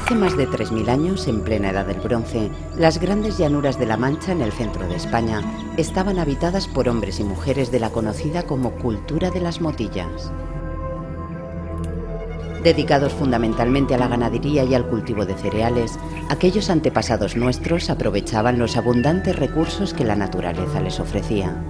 Hace más de 3000 años, en plena Edad del Bronce, las grandes llanuras de la Mancha, en el centro de España, estaban habitadas por hombres y mujeres de la conocida como cultura de las motillas. Dedicados fundamentalmente a la ganadería y al cultivo de cereales, aquellos antepasados nuestros aprovechaban los abundantes recursos que la naturaleza les ofrecía.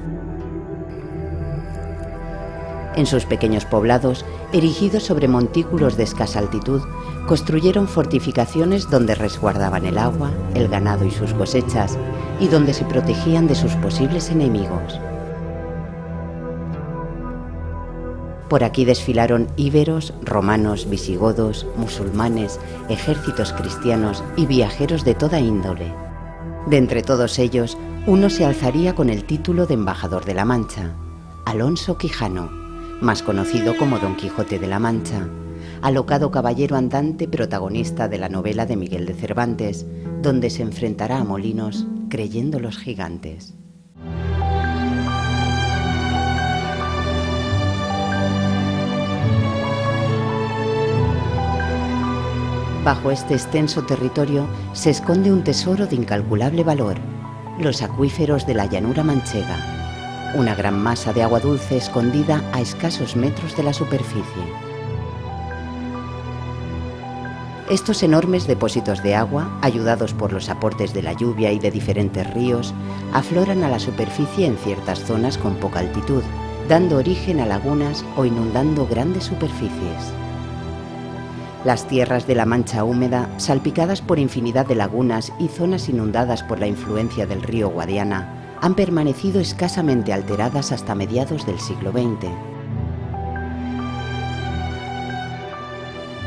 En sus pequeños poblados, erigidos sobre montículos de escasa altitud, construyeron fortificaciones donde resguardaban el agua, el ganado y sus cosechas, y donde se protegían de sus posibles enemigos. Por aquí desfilaron íberos, romanos, visigodos, musulmanes, ejércitos cristianos y viajeros de toda índole. De entre todos ellos, uno se alzaría con el título de embajador de la Mancha: Alonso Quijano, más conocido como Don Quijote de la Mancha, alocado caballero andante protagonista de la novela de Miguel de Cervantes, donde se enfrentará a molinos creyendo los gigantes. Bajo este extenso territorio se esconde un tesoro de incalculable valor: los acuíferos de la llanura manchega, una gran masa de agua dulce escondida a escasos metros de la superficie. Estos enormes depósitos de agua, ayudados por los aportes de la lluvia y de diferentes ríos, afloran a la superficie en ciertas zonas con poca altitud, dando origen a lagunas o inundando grandes superficies. Las tierras de la Mancha húmeda, salpicadas por infinidad de lagunas y zonas inundadas por la influencia del río Guadiana, han permanecido escasamente alteradas hasta mediados del siglo XX.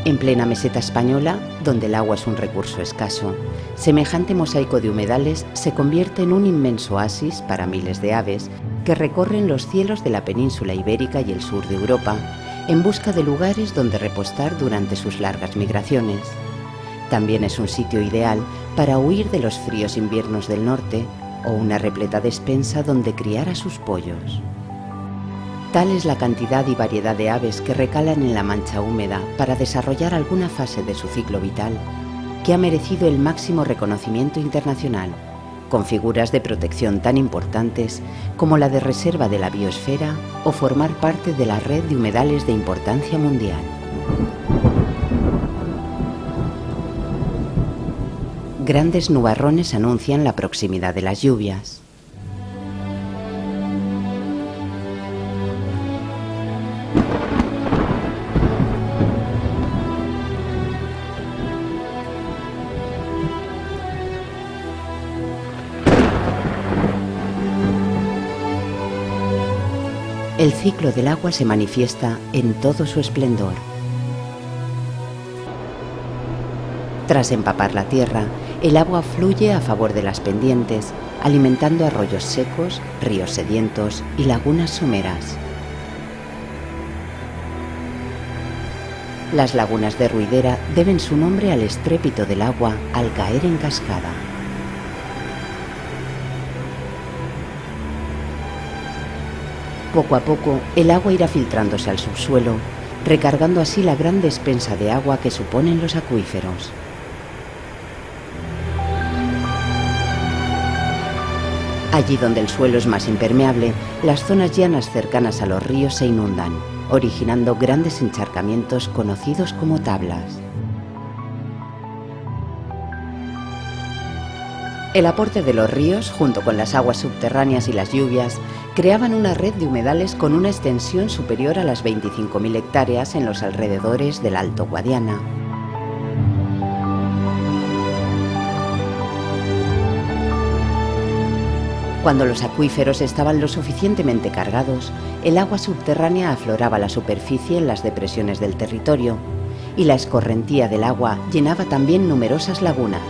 En plena meseta española, donde el agua es un recurso escaso, semejante mosaico de humedales se convierte en un inmenso oasis para miles de aves que recorren los cielos de la península ibérica y el sur de Europa en busca de lugares donde repostar durante sus largas migraciones. También es un sitio ideal para huir de los fríos inviernos del norte o una repleta despensa donde criar a sus pollos. Tal es la cantidad y variedad de aves que recalan en la Mancha húmeda para desarrollar alguna fase de su ciclo vital, que ha merecido el máximo reconocimiento internacional, con figuras de protección tan importantes como la de reserva de la biosfera o formar parte de la red de humedales de importancia mundial. Grandes nubarrones anuncian la proximidad de las lluvias. El ciclo del agua se manifiesta en todo su esplendor. Tras empapar la tierra, el agua fluye a favor de las pendientes, alimentando arroyos secos, ríos sedientos y lagunas someras. Las lagunas de Ruidera deben su nombre al estrépito del agua al caer en cascada. Poco a poco, el agua irá filtrándose al subsuelo, recargando así la gran despensa de agua que suponen los acuíferos. Allí donde el suelo es más impermeable, las zonas llanas cercanas a los ríos se inundan, originando grandes encharcamientos conocidos como tablas. El aporte de los ríos, junto con las aguas subterráneas y las lluvias, creaban una red de humedales con una extensión superior a las 25.000 hectáreas en los alrededores del Alto Guadiana. Cuando los acuíferos estaban lo suficientemente cargados, el agua subterránea afloraba la superficie en las depresiones del territorio, y la escorrentía del agua llenaba también numerosas lagunas.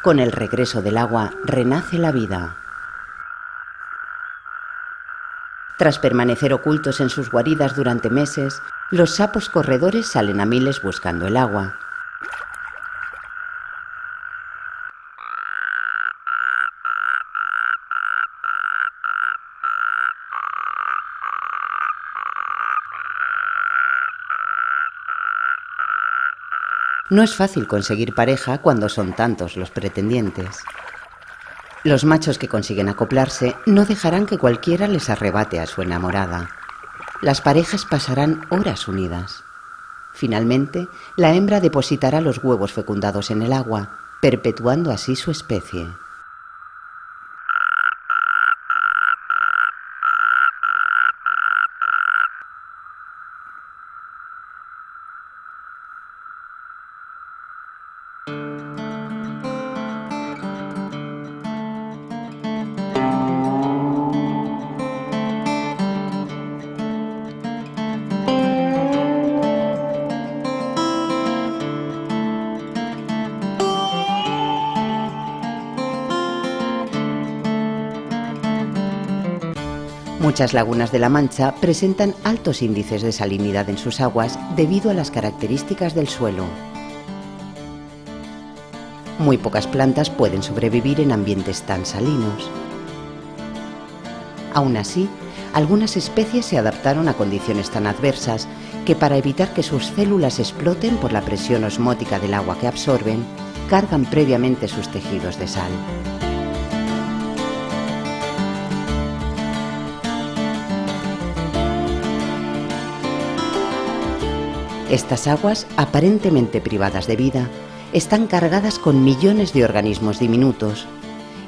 Con el regreso del agua renace la vida. Tras permanecer ocultos en sus guaridas durante meses, los sapos corredores salen a miles buscando el agua. No es fácil conseguir pareja cuando son tantos los pretendientes. Los machos que consiguen acoplarse no dejarán que cualquiera les arrebate a su enamorada. Las parejas pasarán horas unidas. Finalmente, la hembra depositará los huevos fecundados en el agua, perpetuando así su especie. Muchas lagunas de La Mancha presentan altos índices de salinidad en sus aguas debido a las características del suelo. Muy pocas plantas pueden sobrevivir en ambientes tan salinos. Aún así, algunas especies se adaptaron a condiciones tan adversas que para evitar que sus células exploten por la presión osmótica del agua que absorben, cargan previamente sus tejidos de sal. Estas aguas, aparentemente privadas de vida, están cargadas con millones de organismos diminutos,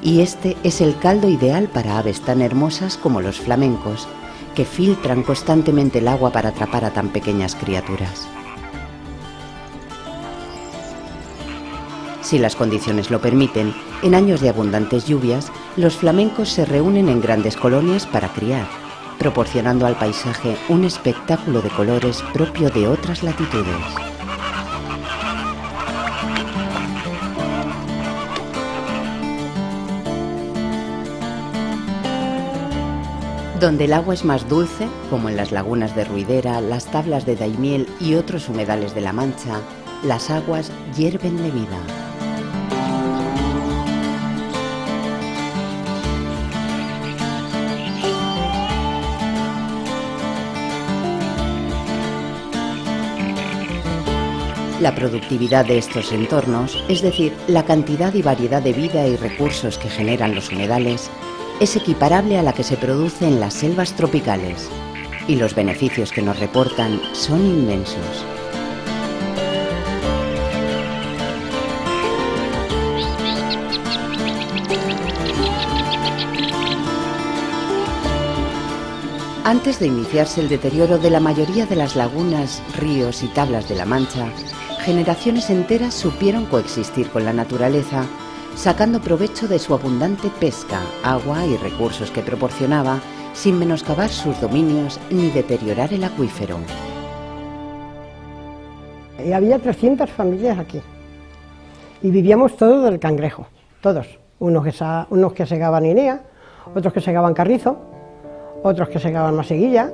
y este es el caldo ideal para aves tan hermosas como los flamencos, que filtran constantemente el agua para atrapar a tan pequeñas criaturas. Si las condiciones lo permiten, en años de abundantes lluvias, los flamencos se reúnen en grandes colonias para criar, proporcionando al paisaje un espectáculo de colores propio de otras latitudes. Donde el agua es más dulce, como en las lagunas de Ruidera, las tablas de Daimiel y otros humedales de La Mancha, las aguas hierven de vida. La productividad de estos entornos, es decir, la cantidad y variedad de vida y recursos que generan los humedales, es equiparable a la que se produce en las selvas tropicales, y los beneficios que nos reportan son inmensos. Antes de iniciarse el deterioro de la mayoría de las lagunas, ríos y tablas de La Mancha, generaciones enteras supieron coexistir con la naturaleza, sacando provecho de su abundante pesca, agua y recursos que proporcionaba, sin menoscabar sus dominios ni deteriorar el acuífero. Había 300 familias aquí y vivíamos todos del cangrejo, todos. Unos que segaban inea, otros que segaban carrizo, otros que segaban maseguilla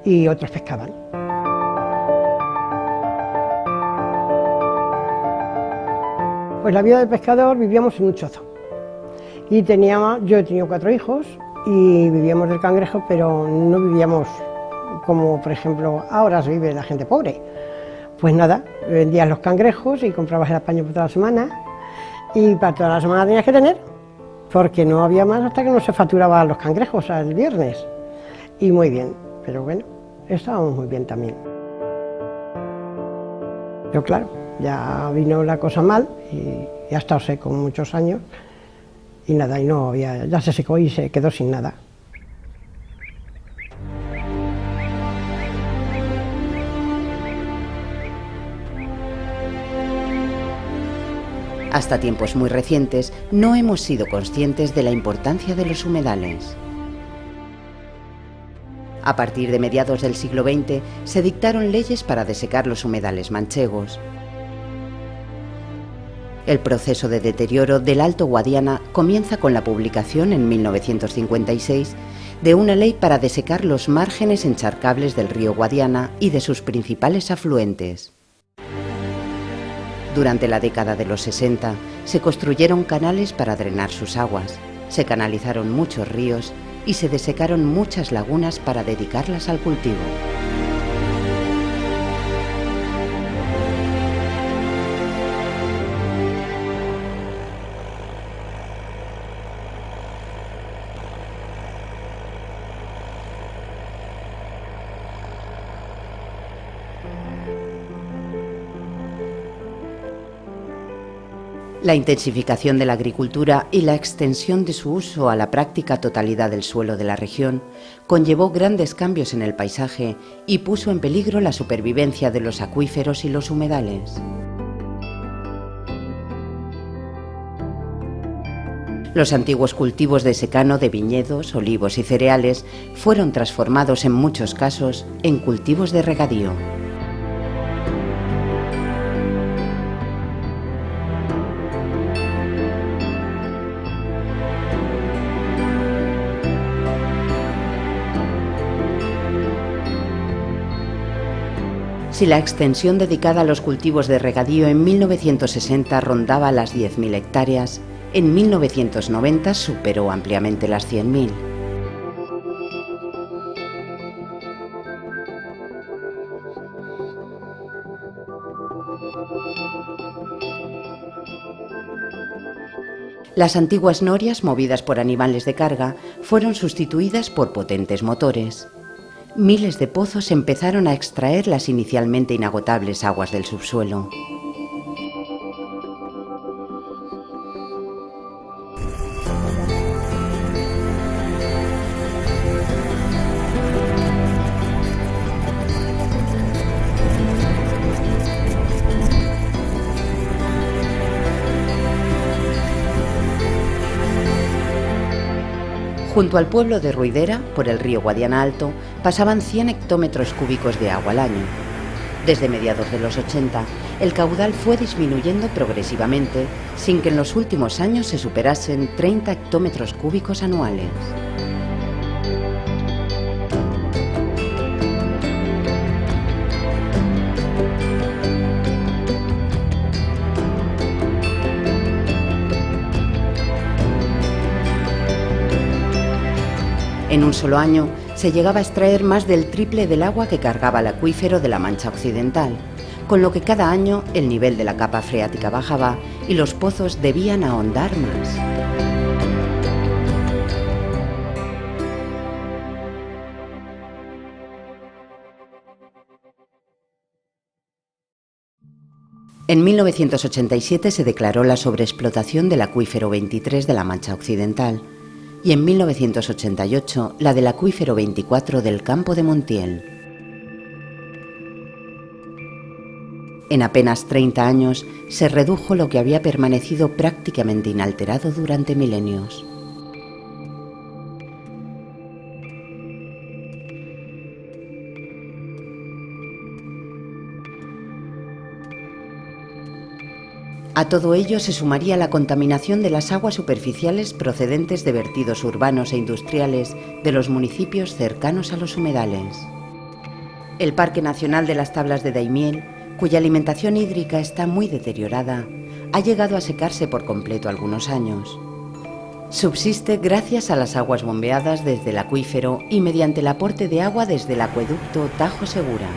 y otros pescaban. Pues la vida del pescador, vivíamos en un chozo y yo he tenido 4 hijos y vivíamos del cangrejo, pero no vivíamos como por ejemplo ahora se vive la gente pobre. Pues nada, vendías los cangrejos y comprabas el apaño por toda la semana y para toda la semana tenías que tener, porque no había más hasta que no se facturaban los cangrejos el viernes. Y muy bien, pero bueno, estábamos muy bien también. Pero claro, ya vino la cosa mal y ya ha estado seco muchos años y nada, y no había, ya se secó y se quedó sin nada. Hasta tiempos muy recientes no hemos sido conscientes de la importancia de los humedales. A partir de mediados del siglo XX se dictaron leyes para desecar los humedales manchegos. El proceso de deterioro del Alto Guadiana comienza con la publicación en 1956 de una ley para desecar los márgenes encharcables del río Guadiana y de sus principales afluentes. Durante la década de los 60 se construyeron canales para drenar sus aguas, se canalizaron muchos ríos y se desecaron muchas lagunas para dedicarlas al cultivo. La intensificación de la agricultura y la extensión de su uso a la práctica totalidad del suelo de la región conllevó grandes cambios en el paisaje y puso en peligro la supervivencia de los acuíferos y los humedales. Los antiguos cultivos de secano de viñedos, olivos y cereales fueron transformados en muchos casos en cultivos de regadío. Si la extensión dedicada a los cultivos de regadío en 1960 rondaba las 10.000 hectáreas, en 1990 superó ampliamente las 100.000. Las antiguas norias, movidas por animales de carga, fueron sustituidas por potentes motores. Miles de pozos empezaron a extraer las inicialmente inagotables aguas del subsuelo. Junto al pueblo de Ruidera, por el río Guadiana Alto, pasaban 100 hectómetros cúbicos de agua al año. Desde mediados de los 80, el caudal fue disminuyendo progresivamente, sin que en los últimos años se superasen 30 hectómetros cúbicos anuales. En un solo año se llegaba a extraer más del triple del agua que cargaba el acuífero de la Mancha Occidental, con lo que cada año el nivel de la capa freática bajaba y los pozos debían ahondar más. En 1987 se declaró la sobreexplotación del acuífero 23 de la Mancha Occidental, y en 1988 la del acuífero 24 del Campo de Montiel. En apenas 30 años se redujo lo que había permanecido prácticamente inalterado durante milenios. A todo ello se sumaría la contaminación de las aguas superficiales procedentes de vertidos urbanos e industriales de los municipios cercanos a los humedales. El Parque Nacional de las Tablas de Daimiel, cuya alimentación hídrica está muy deteriorada, ha llegado a secarse por completo algunos años. Subsiste gracias a las aguas bombeadas desde el acuífero y mediante el aporte de agua desde el acueducto Tajo Segura.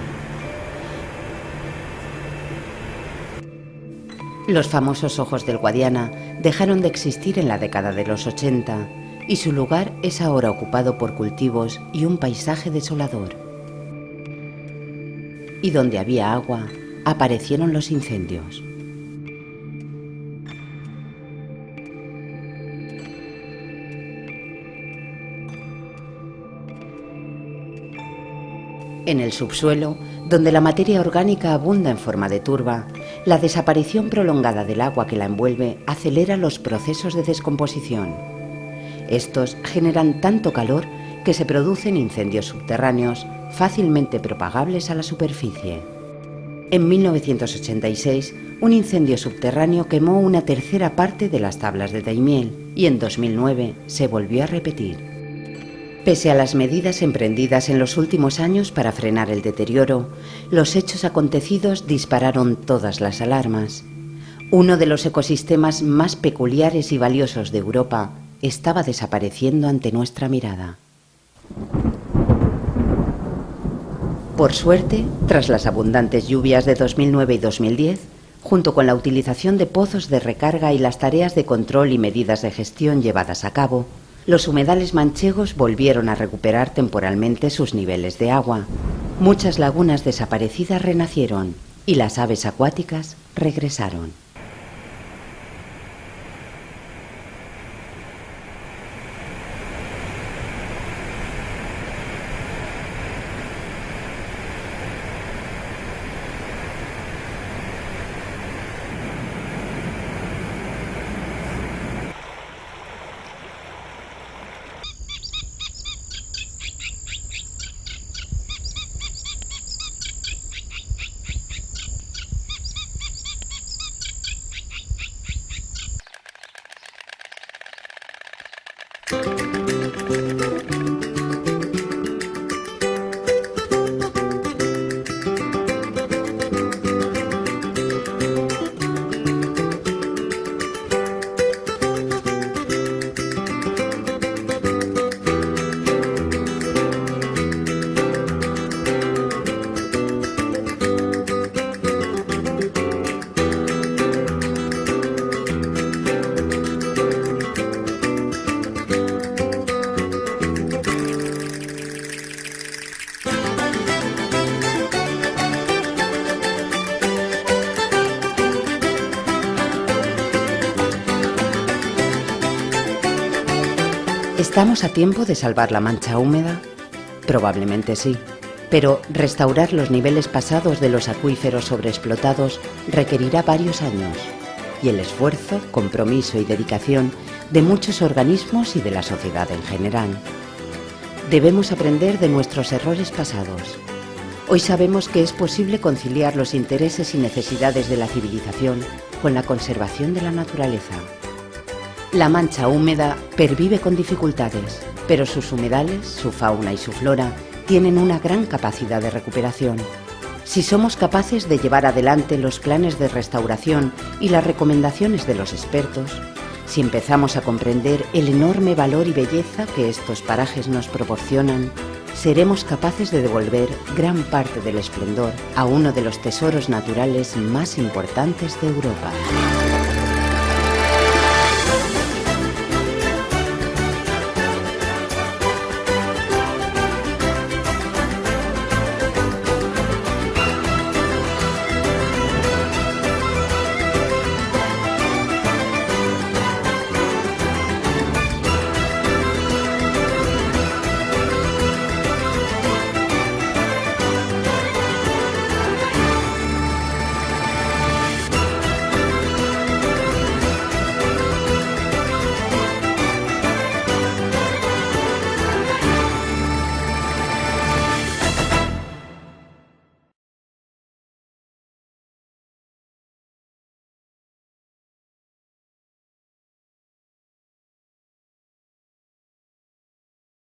Los famosos ojos del Guadiana dejaron de existir en la década de los 80 y su lugar es ahora ocupado por cultivos y un paisaje desolador. Y donde había agua, aparecieron los incendios. En el subsuelo, donde la materia orgánica abunda en forma de turba, la desaparición prolongada del agua que la envuelve acelera los procesos de descomposición. Estos generan tanto calor que se producen incendios subterráneos fácilmente propagables a la superficie. En 1986, un incendio subterráneo quemó una tercera parte de las tablas de Daimiel y en 2009 se volvió a repetir. Pese a las medidas emprendidas en los últimos años para frenar el deterioro, los hechos acontecidos dispararon todas las alarmas. Uno de los ecosistemas más peculiares y valiosos de Europa estaba desapareciendo ante nuestra mirada. Por suerte, tras las abundantes lluvias de 2009 y 2010, junto con la utilización de pozos de recarga y las tareas de control y medidas de gestión llevadas a cabo, los humedales manchegos volvieron a recuperar temporalmente sus niveles de agua. Muchas lagunas desaparecidas renacieron y las aves acuáticas regresaron. ¿Estamos a tiempo de salvar la mancha húmeda? Probablemente sí, pero restaurar los niveles pasados de los acuíferos sobreexplotados requerirá varios años y el esfuerzo, compromiso y dedicación de muchos organismos y de la sociedad en general. Debemos aprender de nuestros errores pasados. Hoy sabemos que es posible conciliar los intereses y necesidades de la civilización con la conservación de la naturaleza. La mancha húmeda pervive con dificultades, pero sus humedales, su fauna y su flora tienen una gran capacidad de recuperación. Si somos capaces de llevar adelante los planes de restauración y las recomendaciones de los expertos, si empezamos a comprender el enorme valor y belleza que estos parajes nos proporcionan, seremos capaces de devolver gran parte del esplendor a uno de los tesoros naturales más importantes de Europa.